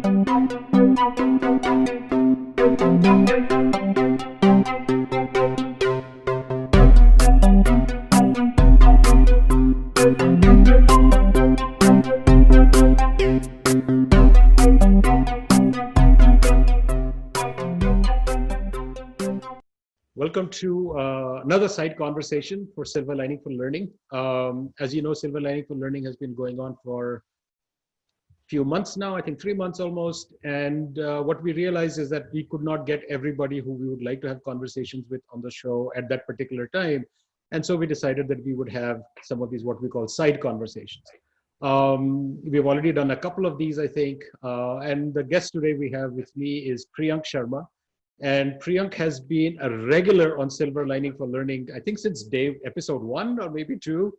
Welcome to another side conversation for Silver Lining for Learning. As you know, Silver Lining for Learning has been going on for a few months now, I think 3 months almost. And what we realized is that we could not get everybody who we would like to have conversations with on the show at that particular time. And so we decided that we would have some of these what we call side conversations. We've already done a couple of these, I think. And the guest today we have with me is Priyank Sharma. And Priyank has been a regular on Silver Lining for Learning, I think since episode 1 or maybe 2,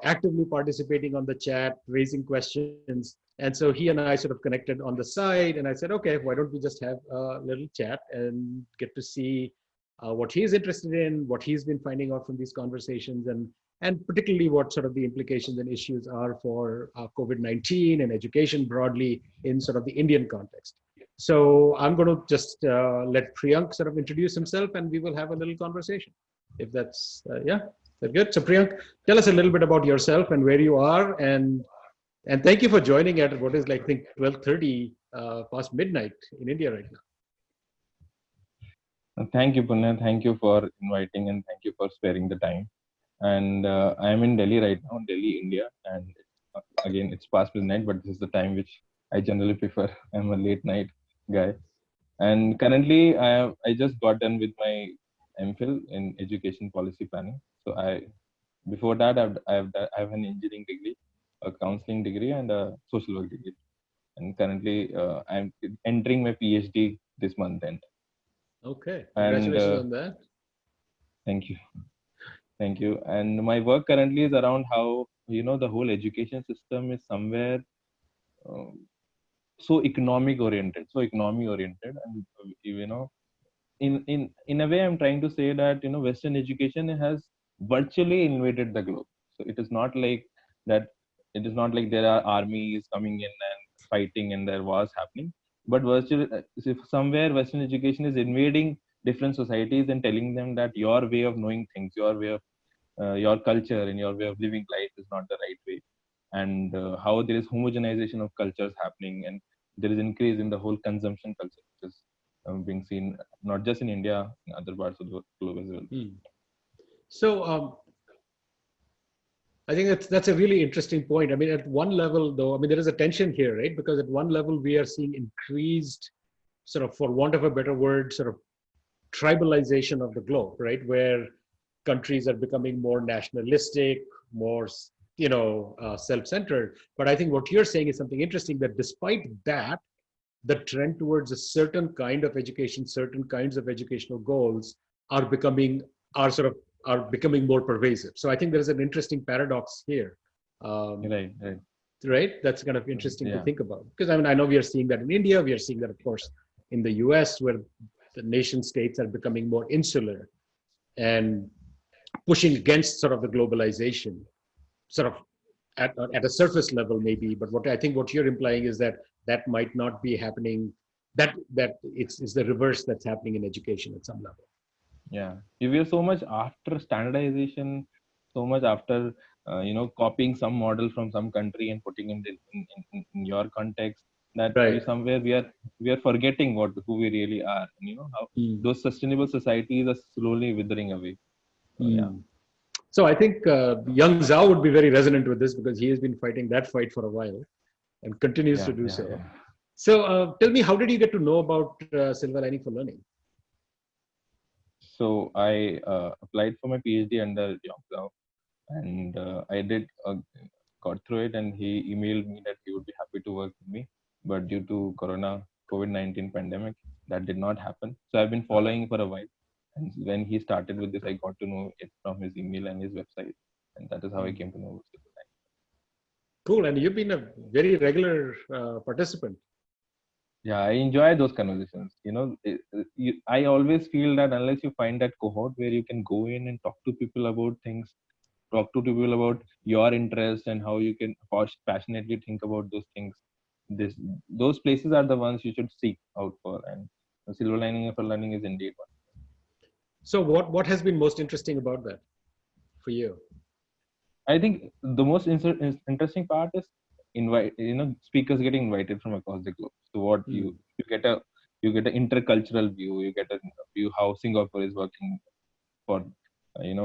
actively participating on the chat, raising questions. And so he and I sort of connected on the side, and I said, okay, why don't we just have a little chat and get to see what he's interested in, what he's been finding out from these conversations, and particularly what sort of the implications and issues are for COVID-19 and education broadly in sort of the Indian context. So I'm going to just let Priyank sort of introduce himself, and we will have a little conversation. If that's, yeah, that's good. So Priyank, tell us a little bit about yourself and where you are, and thank you for joining at what is like, I think 12:30 past midnight in India right now. Thank you, Punya. Thank you for inviting, and thank you for sparing the time. And I'm in Delhi right now, Delhi, India. And again, it's past midnight, but this is the time which I generally prefer. I'm a late night guy. And currently, I just got done with my MPhil in education policy planning. So before that, I have an engineering degree, a counseling degree, and a social work degree. And currently, I'm entering my PhD this month end. Okay, congratulations on that. Thank you. Thank you. And my work currently is around how, the whole education system is somewhere so economy oriented. And, in a way, I'm trying to say that, Western education has virtually invaded the globe. So it is not like that. It is not like there are armies coming in and fighting and there was happening. But virtually, if somewhere Western education is invading different societies and telling them that your way of knowing things, your way of your culture and your way of living life is not the right way, and how there is homogenization of cultures happening, and there is increase in the whole consumption culture, which is being seen not just in India, in other parts of the globe as well. So I think that's a really interesting point. I mean, at one level, though, I mean, there is a tension here, right? Because at one level, we are seeing increased, sort of, for want of a better word, sort of tribalization of the globe, right? Where countries are becoming more nationalistic, more, self-centered. But I think what you're saying is something interesting, that despite that, the trend towards a certain kind of education, certain kinds of educational goals are becoming more pervasive. So I think there is an interesting paradox here. Right? That's kind of interesting to think about. Because I mean, I know we are seeing that in India. We are seeing that, of course, in the US, where the nation states are becoming more insular and pushing against sort of the globalization, sort of at a surface level maybe. But what you're implying is that might not be happening, that it's the reverse that's happening in education at some level. Yeah, we are so much after standardization, so much after copying some model from some country and putting it in your context, that we are forgetting who we really are, and how those sustainable societies are slowly withering away. So I think young Zhao would be very resonant with this, because he has been fighting that fight for a while and continues to do so. Yeah. So tell me, how did you get to know about Silver Lining for Learning? So I applied for my PhD under Young Zhao, and I did got through it, and he emailed me that he would be happy to work with me. But due to COVID-19 pandemic, that did not happen. So I've been following for a while. And when he started with this, I got to know it from his email and his website. And that is how I came to know it. Cool. And you've been a very regular participant. Yeah, I enjoy those conversations. I always feel that unless you find that cohort where you can go in and talk to people about things, talk to people about your interests and how you can passionately think about those things, this those places are the ones you should seek out for, and the silver lining for learning is indeed one. So what has been most interesting about that for you? I think the most interesting part is speakers getting invited from across the globe. So what you get a intercultural view, you get a view how Singapore is working for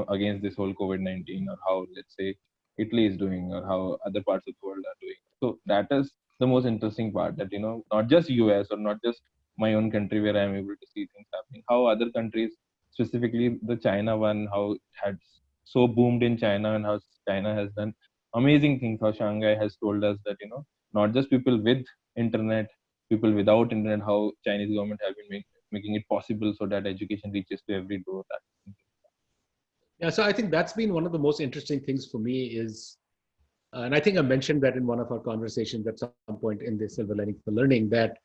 against this whole COVID-19, or how, let's say, Italy is doing, or how other parts of the world are doing. So that is the most interesting part, that not just US or not just my own country where I'm able to see things happening, how other countries, specifically the China one, how it had so boomed in China, and how China has done amazing things, how Shanghai has told us that not just people with internet, people without internet, how Chinese government have been making it possible so that education reaches to every door. Yeah, so I think that's been one of the most interesting things for me is, and I think I mentioned that in one of our conversations at some point in the Silver Lining for Learning, that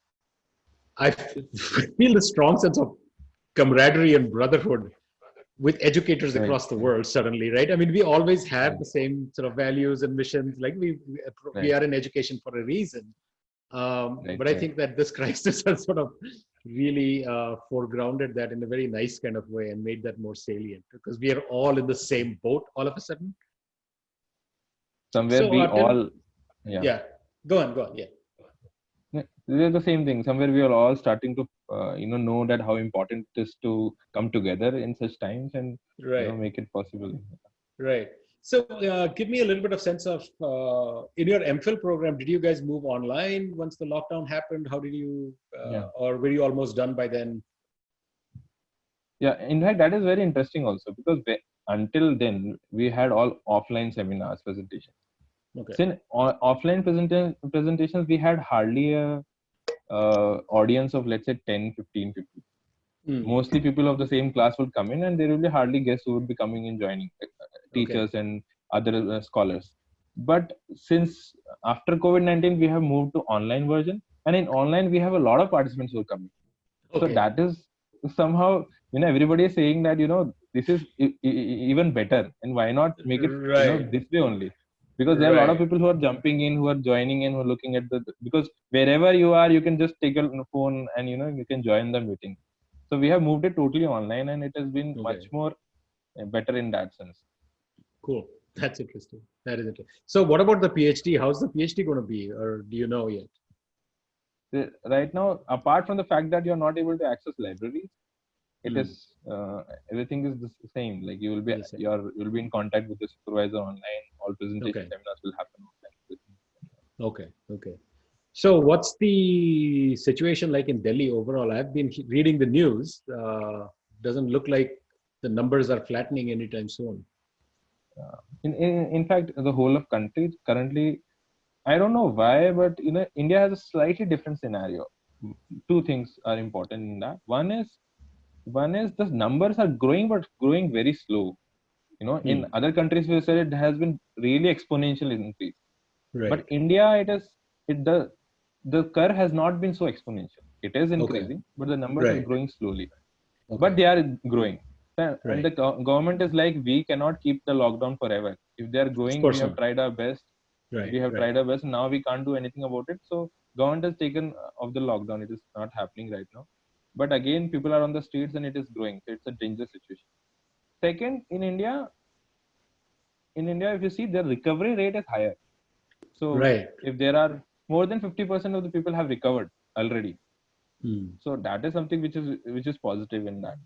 I feel the strong sense of camaraderie and brotherhood with educators across the world suddenly, right? I mean, we always have the same sort of values and missions, like we are in education for a reason. But I think that this crisis has sort of really foregrounded that in a very nice kind of way and made that more salient, because we are all in the same boat all of a sudden. Somewhere so, we all, yeah. Go on, yeah. They're the same thing. Somewhere we are all starting to, know that how important it is to come together in such times and make it possible. Right. So give me a little bit of sense of, in your MPhil program, did you guys move online once the lockdown happened? How did you, or were you almost done by then? Yeah, in fact, that is very interesting also, because until then, we had all offline seminars, presentations. Okay. So in offline presentations, we had hardly a audience of, let's say, 10, 15 people. Mostly people of the same class would come in, and there will be hardly guests who would be coming in joining, teachers and other scholars. But since after COVID-19, we have moved to online version, and in online we have a lot of participants who are coming. So that is somehow, everybody is saying that this is even better, and why not make it this way only? Because there are a lot of people who are jumping in, who are joining in, who are looking at because wherever you are, you can just take a phone and you can join the meeting. So we have moved it totally online, and it has been much more better in that sense. Cool. That's interesting. That is interesting. So what about the PhD? How's the PhD going to be, or do you know yet? Right now, apart from the fact that you're not able to access libraries, it is everything is the same. Like you will be in contact with the supervisor online. All presentation seminars will happen online. Okay. So what's the situation like in Delhi overall? I've been reading the news. Doesn't look like the numbers are flattening anytime soon. In fact, the whole of country currently, I don't know why, but India has a slightly different scenario. Two things are important in that. One is the numbers are growing, but growing very slow. In other countries, we said it has been really exponential increase. But India, the curve has not been so exponential. It is increasing, but the numbers are growing slowly. But they are growing. And the government is like, we cannot keep the lockdown forever. If they are growing, we have tried our best. We have tried our best. Now we can't do anything about it. So government has taken off the lockdown. It is not happening right now. But again, people are on the streets and it is growing. So it's a dangerous situation. Second, in India, if you see, the recovery rate is higher. So if there are more than 50% of the people have recovered already. So that is something which is positive in that.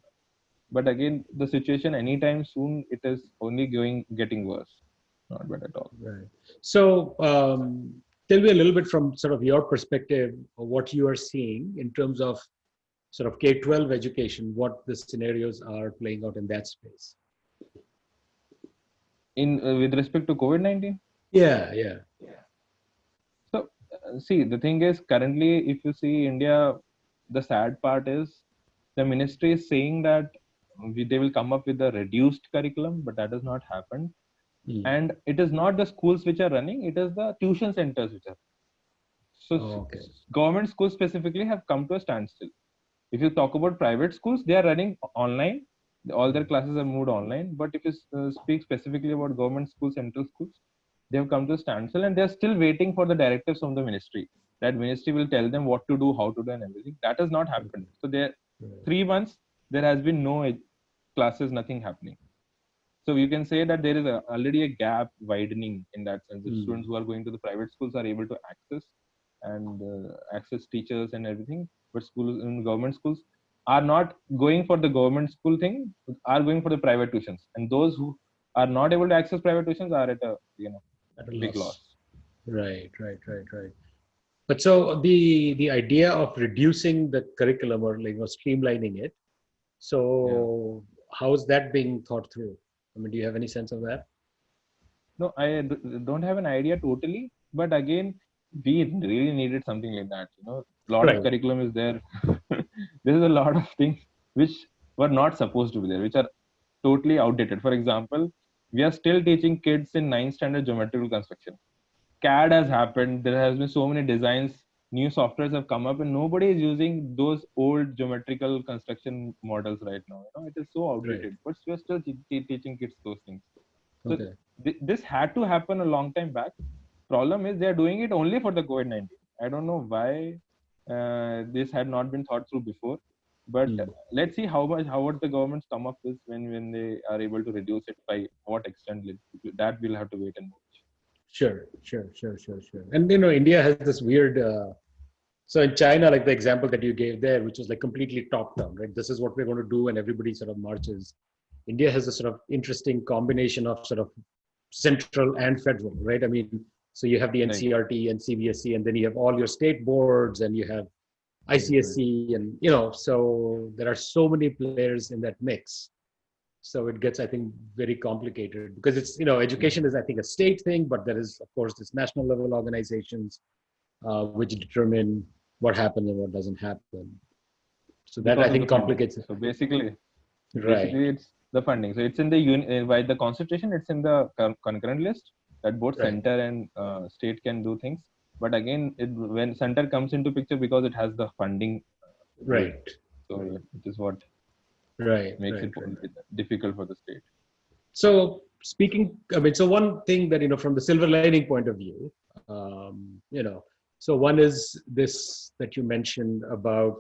But again, the situation anytime soon, it is only getting worse. Not bad at all. Right. So tell me a little bit from sort of your perspective of what you are seeing in terms of sort of K12 education, what the scenarios are playing out in that space. With respect to COVID-19? Yeah. So see, the thing is, currently, if you see India, the sad part is the ministry is saying that they will come up with a reduced curriculum, but that has not happened. And it is not the schools which are running, it is the tuition centers which are. So government schools specifically have come to a standstill. If you talk about private schools, they are running online. All their classes are moved online. But if you speak specifically about government schools, central schools, they have come to a standstill, and they are still waiting for the directives from the ministry. that ministry will tell them what to do, how to do, and everything. That has not happened. So there, 3 months there has been no classes, nothing happening. So you can say that there is already a gap widening in that sense. The students who are going to the private schools are able to access teachers and everything, but schools in government schools are not going for the government school thing, are going for the private tuitions, and those who are not able to access private tuitions are at a At a big loss. loss. Right. But so the idea of reducing the curriculum or streamlining it. So how is that being thought through? I mean, do you have any sense of that? No, I don't have an idea totally, but again, we really needed something like that. A lot of Right. curriculum is there. There is a lot of things which were not supposed to be there, which are totally outdated. For example, we are still teaching kids in 9th standard geometrical construction. CAD has happened. There has been so many designs, new softwares have come up, and nobody is using those old geometrical construction models right now. It is so outdated, but we are still teaching kids those things. So Okay. this had to happen a long time back. Problem is they are doing it only for the COVID-19. I don't know why this had not been thought through before. But let's see how what the governments come up with when they are able to reduce it, by what extent. That we'll have to wait and watch. Sure. And India has this weird. So in China, like the example that you gave there, which was like completely top down, right? This is what we're going to do, and everybody sort of marches. India has a sort of interesting combination of sort of central and federal, right? I mean, so you have the NCRT and CBSE, and then you have all your state boards, and you have ICSE, and so there are so many players in that mix. So it gets, I think, very complicated because it's education is, I think, a state thing, but there is, of course, this national level organizations which determine what happens and what doesn't happen. So that, I think, complicates it. So basically Right. it's the funding. So it's in the by the constitution, it's in the concurrent list that both center and state can do things. But again, when center comes into picture, because it has the funding, right. So it is what makes it difficult for the state. So speaking, I mean, so one thing that from the silver lining point of view, so one is this that you mentioned about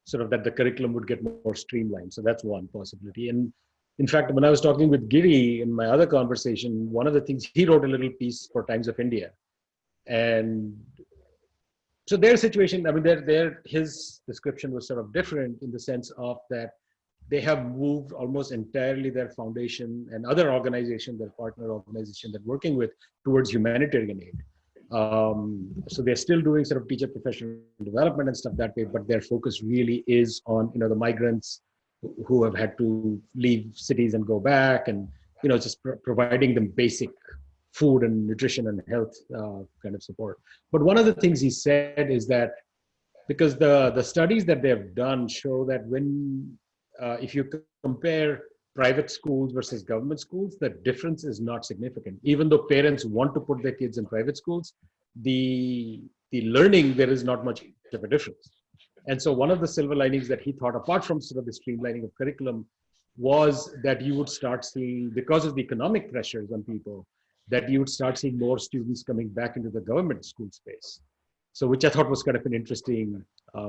sort of that the curriculum would get more streamlined. So that's one possibility. And in fact, when I was talking with Giri in my other conversation, one of the things, he wrote a little piece for Times of India. And so their situation, I mean, his description was sort of different in the sense of that they have moved almost entirely their foundation and other organization, their partner organization they're working with, towards humanitarian aid. So they're still doing sort of teacher professional development and stuff that way, but their focus really is on the migrants who have had to leave cities and go back, and just providing them basic food and nutrition and health kind of support. But one of the things he said is that because the studies that they've done show that when if you compare private schools versus government schools, the difference is not significant. Even though parents want to put their kids in private schools, the learning, there is not much of a difference. And so one of the silver linings that he thought, apart from sort of the streamlining of curriculum, was that you would start seeing, because of the economic pressures on people, that you would start seeing more students coming back into the government school space. So which I thought was kind of an interesting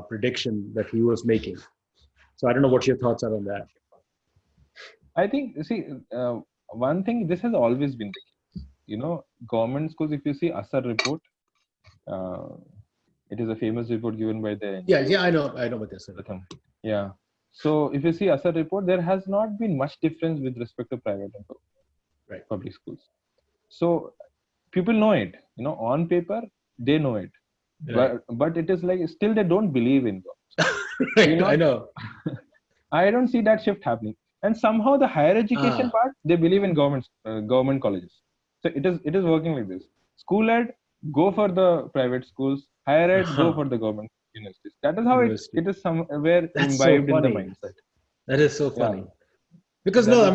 prediction that he was making. So I don't know what your thoughts are on that. I think, one thing, this has always been the case. Government schools, if you see Asar report, it is a famous report given by the... Yeah, I know about this. Yeah. So if you see Asar report, there has not been much difference with respect to private and public schools. So people know it, on paper, they know it. Right. But it is like, still they don't believe in God. I know. I don't see that shift happening. And somehow the higher education part, they believe in government colleges. So it is working like this. School ed, go for the private schools. Higher ed, go for the government universities. That is how it is somewhere imbibed in the mindset. That is so funny. Because the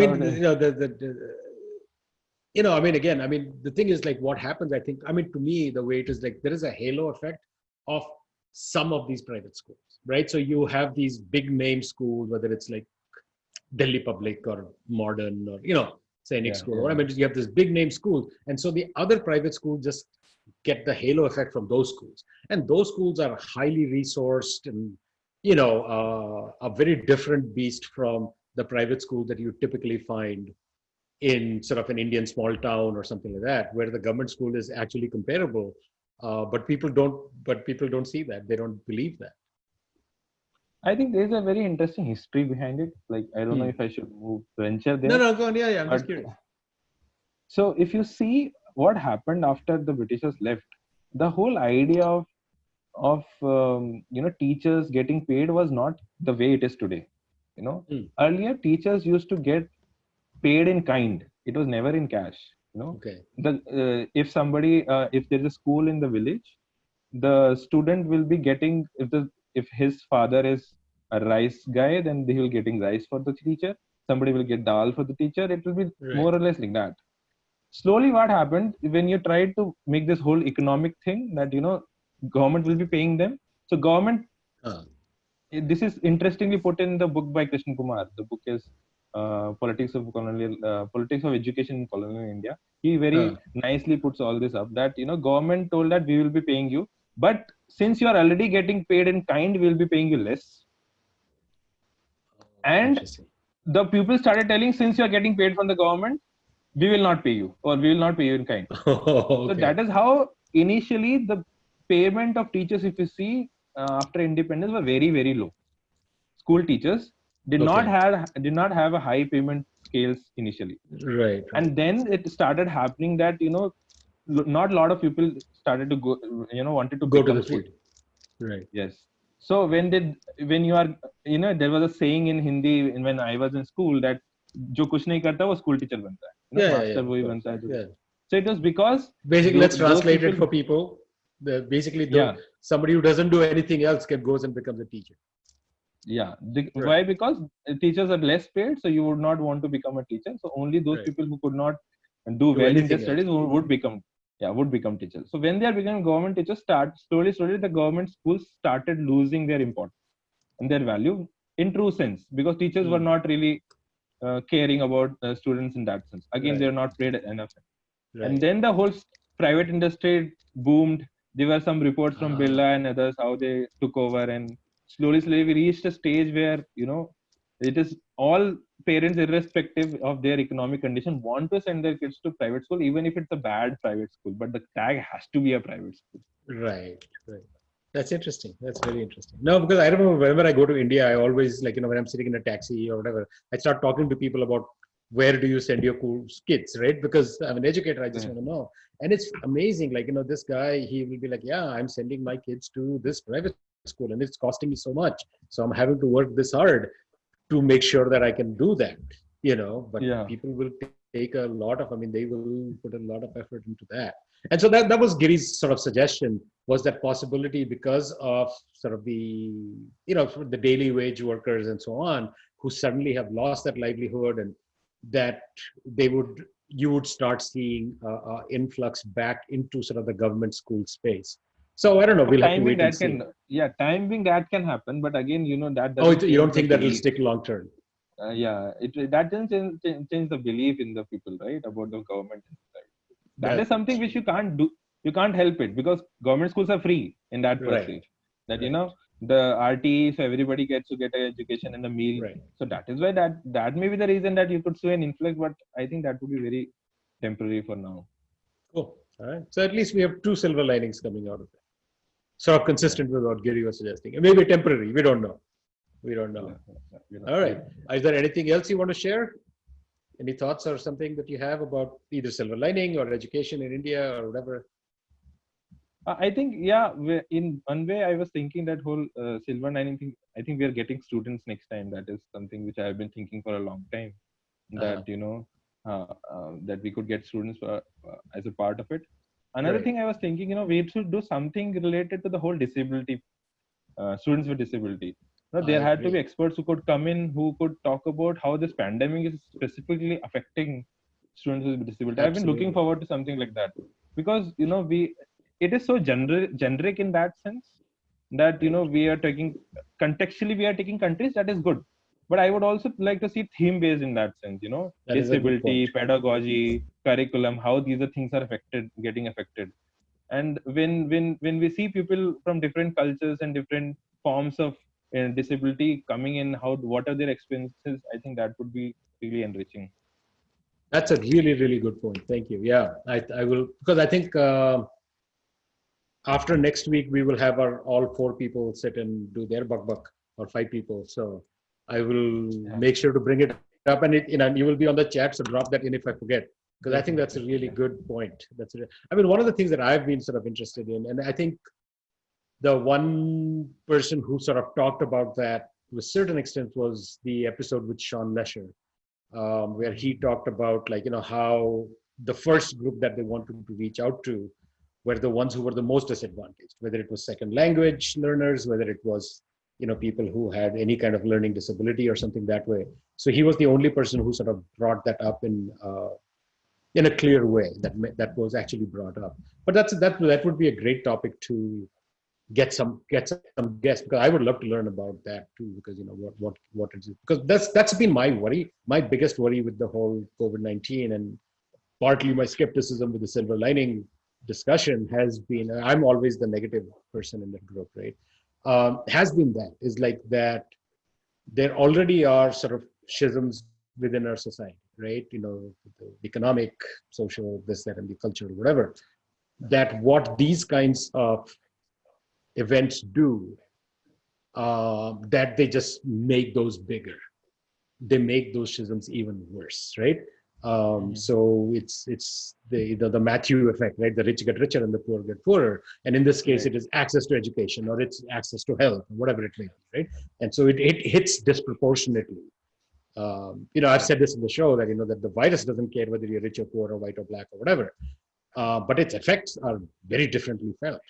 thing is, like, what happens, I think, to me, the way it is, like, there is a halo effect of some of these private schools, right? So you have these big name schools, whether it's like Delhi Public or Modern or, Sainik School. You have this big name school. And so the other private schools just get the halo effect from those schools. And those schools are highly resourced and, a very different beast from the private school that you typically find in sort of an Indian small town or something like that, where the government school is actually comparable. But people don't see that. They don't believe that. I think there's a very interesting history behind it. Like, I don't know if I should venture No, there. go on. Yeah, I'm just But curious. so if you see what happened after the Britishers left, the whole idea of teachers getting paid was not the way it is today. Earlier teachers used to get paid in kind. It was never in cash. Okay. If there's a school in the village, the student will be getting, if his father is a rice guy, then he will getting rice for the teacher. Somebody will get dal for the teacher. It will be more or less like that. Slowly what happened when you tried to make this whole economic thing that government will be paying them. So government, this is interestingly put in the book by Krishna Kumar. The book is Politics of Education in Colonial India. He very nicely puts all this up, that government told that we will be paying you, but since you are already getting paid in kind, we will be paying you less. And the people started telling, since you are getting paid from the government, we will not pay you, or we will not pay you in kind. So that is how initially the payment of teachers, if you see, after independence, were very, very low. School teachers did not have a high payment scales initially. Right. And then it started happening that not a lot of people started to go, wanted to go to the field. Right. Yes. So when you are, there was a saying in Hindi when I was in school that जो कुछ नहीं करता वो school teacher बनता है, master वही बनता है. So it was because basically, let's translate it for people. Somebody who doesn't do anything else goes and becomes a teacher. Yeah. Why? Because teachers are less paid, so you would not want to become a teacher. So only those people who could not do well in their studies would become teachers. So when they are becoming government teachers, slowly the government schools started losing their importance and their value in true sense, because teachers were not really caring about students in that sense. Again, they are not paid enough. And then the whole private industry boomed. There were some reports from Birla and others how they took over, and slowly we reached a stage where it is all parents, irrespective of their economic condition, want to send their kids to private school, even if it's a bad private school, but the tag has to be a private school. Right. That's interesting. That's very interesting. No, because I remember whenever I go to India, I always, like, when I'm sitting in a taxi or whatever, I start talking to people about where do you send your kids, right? Because I'm an educator, I just want to know. And it's amazing. Like, this guy, he will be like, yeah, I'm sending my kids to this private school and it's costing me so much. So I'm having to work this hard to make sure that I can do that, but people will take a lot of, they will put a lot of effort into that. And so that was Giri's sort of suggestion, was that possibility because of sort of the, the daily wage workers and so on, who suddenly have lost that livelihood, and that you would start seeing influx back into sort of the government school space. So I don't know. We'll have to wait and see. Time being that can happen, but again, that. You don't think that will stick long term? That doesn't change the belief in the people, right, about the government. That is something which you can't do. You can't help it, because government schools are free in that perspective. That the RT, so everybody gets to get an education and a meal. Right. So that is why that may be the reason that you could see an influx, but I think that would be very temporary for now. Cool. All right. So at least we have two silver linings coming out of it. Sort of consistent with what Giri was suggesting. And maybe temporary. We don't know. All right. Is there anything else you want to share? Any thoughts or something that you have about either silver lining or education in India or whatever? I think, in one way, I was thinking that whole silver lining thing. I think we are getting students next time. That is something which I have been thinking for a long time. That, that we could get students as a part of it. Another thing I was thinking, we should do something related to the whole disability, students with disability. There had to be experts who could come in, who could talk about how this pandemic is specifically affecting students with disability. I've been looking forward to something like that, because it is so generic in that sense that we are taking countries, that is good, but I would also like to see theme based in that sense. Disability, pedagogy, curriculum, how these are things are getting affected. And when we see people from different cultures and different forms of disability coming in, what are their experiences, I think that would be really enriching. That's a really, really good point. Thank you. Yeah, I will, because I think after next week, we will have our all 4 people sit and do their buck, or 5 people. So I will make sure to bring it up, and you will be on the chat. So drop that in if I forget, because I think that's a really good point. I mean, one of the things that I've been sort of interested in, and I think the one person who sort of talked about that to a certain extent was the episode with Sean Lesher, where he talked about, like, how the first group that they wanted to reach out to were the ones who were the most disadvantaged, whether it was second language learners, whether it was, people who had any kind of learning disability or something that way. So he was the only person who sort of brought that up in a clear way, that was actually brought up. But that would be a great topic to get some guests, because I would love to learn about that too, because what is it, because that's been my worry, my biggest worry with the whole COVID-19, and partly my skepticism with the silver lining discussion has been, I'm always the negative person in that group, right? Has been that is like that there already are sort of schisms within our society, right? The economic, social, this, that, and the cultural, whatever, that what these kinds of events do, that they just make those bigger. They make those schisms even worse, right? So it's the Matthew effect, right? The rich get richer and the poor get poorer. And in this case, it is access to education, or it's access to health, whatever it may be, right? And so it hits disproportionately. I've said this in the show that, that the virus doesn't care whether you're rich or poor or white or black or whatever, but its effects are very differently felt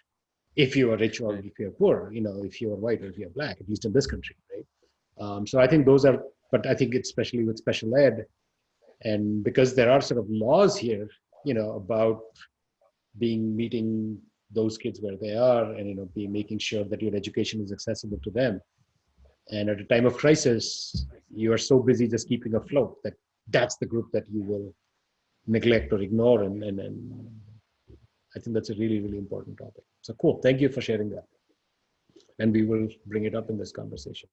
if you are rich or if you're poor, if you're white or if you're black, at least in this country, right? So I think those are, but I think especially with special ed, and because there are sort of laws here, about meeting those kids where they are, and making sure that your education is accessible to them. And at a time of crisis, you are so busy just keeping afloat that's the group that you will neglect or ignore, and I think that's a really, really important topic. So cool. Thank you for sharing that. And we will bring it up in this conversation.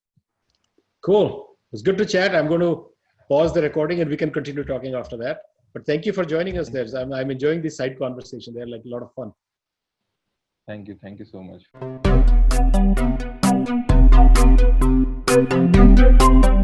Cool. It was good to chat. I'm going to pause the recording and we can continue talking after that. But thank you for joining us there. I'm enjoying this side conversation. They're like a lot of fun. Thank you. Thank you so much.